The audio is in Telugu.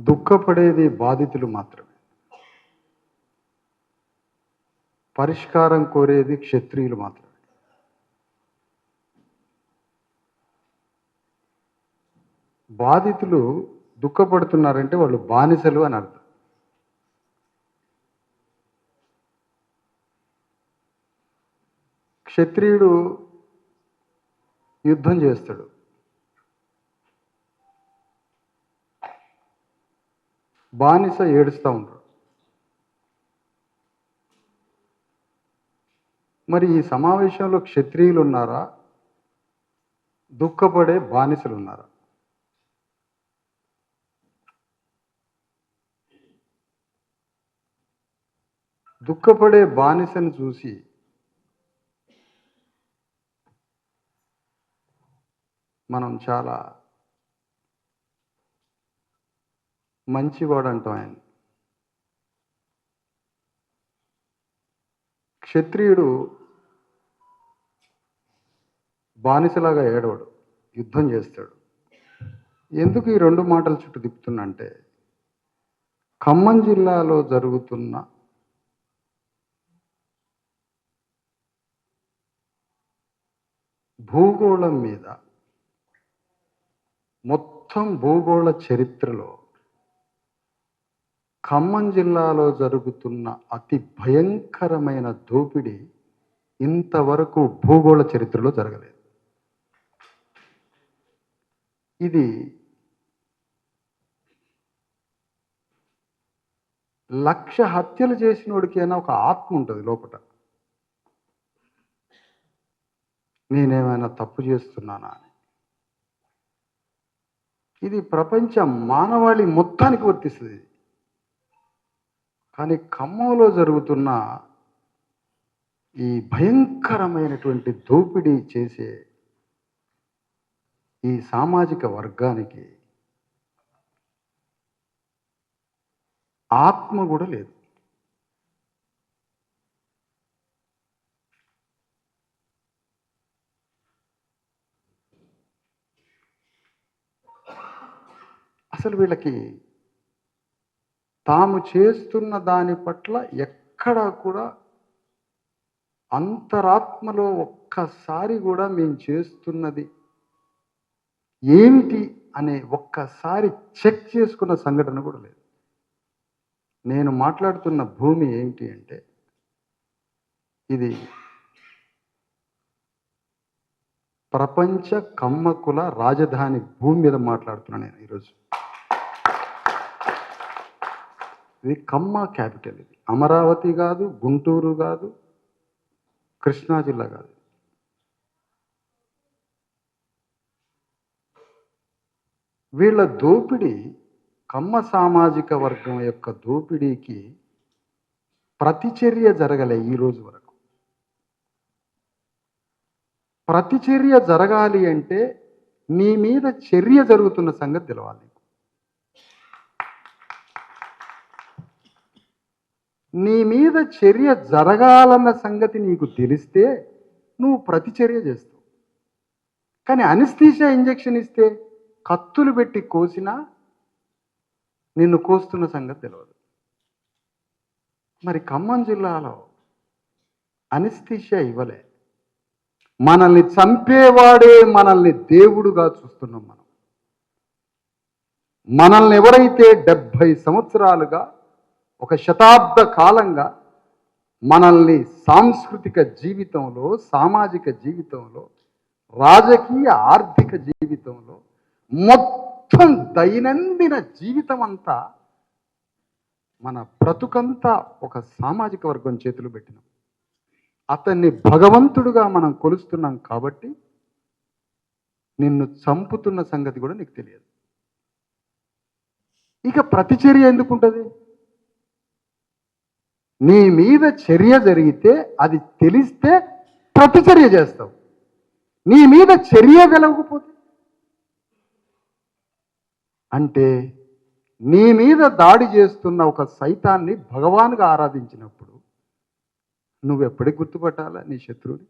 దుఃఖపడేది బాధితులు మాత్రమే. పరిష్కారం కోరేది క్షత్రియులు మాత్రమే. బాధితులు దుఃఖపడుతున్నారంటే వాళ్ళు బానిసలు అని అర్థం. క్షత్రియుడు యుద్ధం చేస్తాడు. బానిస ఏడుస్తూ ఉంటాడు. మరి ఈ సమావేశంలో క్షత్రియులు ఉన్నారా, దుఃఖపడే బానిసలు ఉన్నారా? దుఃఖపడే బానిసను చూసి మనం చాలా మంచివాడు అంటాం ఆయన. క్షత్రియుడు బానిసలాగా ఏడవడు, యుద్ధం చేస్తాడు. ఎందుకు ఈ రెండు మాటల చుట్టూ తిప్పుతున్నా అంటే, ఖమ్మం జిల్లాలో జరుగుతున్న భూగోళం మీద, మొత్తం భూగోళ చరిత్రలో ఖమ్మం జిల్లాలో జరుగుతున్న అతి భయంకరమైన దోపిడీ ఇంతవరకు భూగోళ చరిత్రలో జరగలేదు. ఇది లక్ష హత్యలు చేసినోడికైనా ఒక ఆత్మ ఉంటుంది లోపల. నేనేమైనా తప్పు చేస్తున్నానా అని. ఇది ప్రపంచ మానవాళి మొత్తానికి వర్తిస్తుంది. కానీ ఖమ్మంలో జరుగుతున్న ఈ భయంకరమైనటువంటి దోపిడీ చేసే ఈ సామాజిక వర్గానికి ఆత్మ కూడా లేదు. అసలు వీళ్ళకి తాము చేస్తున్న దాని పట్ల ఎక్కడా కూడా అంతరాత్మలో ఒక్కసారి కూడా మేము చేస్తున్నది ఏమిటి అనే ఒక్కసారి చెక్ చేసుకున్న సంఘటన కూడా లేదు. నేను మాట్లాడుతున్న భూమి ఏమిటి అంటే, ఇది ప్రపంచ కమ్మకుల రాజధాని భూమి మీద మాట్లాడుతున్నాను నేను ఈరోజు. ఇది కమ్మ క్యాపిటల్. ఇది అమరావతి కాదు, గుంటూరు కాదు, కృష్ణా జిల్లా కాదు. వీళ్ళ దోపిడీ, కమ్మ సామాజిక వర్గం యొక్క దోపిడీకి ప్రతిచర్య జరగలే ఈ రోజు వరకు. ప్రతిచర్య జరగాలి అంటే నీ మీద చర్య జరుగుతున్న సంగతి తెలవాలి. నీ మీద చర్య జరగాలన్న సంగతి నీకు తెలిస్తే నువ్వు ప్రతిచర్య చేస్తావు. కానీ అనస్థీషియా ఇంజెక్షన్ ఇస్తే, కత్తులు పెట్టి కోసినా నిన్ను కోస్తున్న సంగతి తెలియదు. మరి ఖమ్మం జిల్లాలో అనస్థీషియా ఇవ్వలే. మనల్ని చంపేవాడే మనల్ని దేవుడుగా చూస్తున్నాం. మనల్ని ఎవరైతే 70 సంవత్సరాలుగా, ఒక శతాబ్ద కాలంగా మనల్ని సాంస్కృతిక జీవితంలో, సామాజిక జీవితంలో, రాజకీయ ఆర్థిక జీవితంలో, మొత్తం దైనందిన జీవితం అంతా, మన బ్రతుకంతా ఒక సామాజిక వర్గం చేతులు పెట్టినాం. అతన్ని భగవంతుడుగా మనం కొలుస్తున్నాం కాబట్టి నిన్ను చంపుతున్న సంగతి కూడా నీకు తెలియదు. ఇక ప్రతిచర్య ఎందుకుంటుంది? నీ మీద చర్య జరిగితే అది తెలిస్తే ప్రతిచర్య చేస్తావు. నీ మీద చర్య వెలగకపోతే అంటే నీ మీద దాడి చేస్తున్న ఒక సైతాన్ని భగవానుగా ఆరాధించినప్పుడు నువ్వెప్పటికి గుర్తుపట్టాలా నీ శత్రువుని?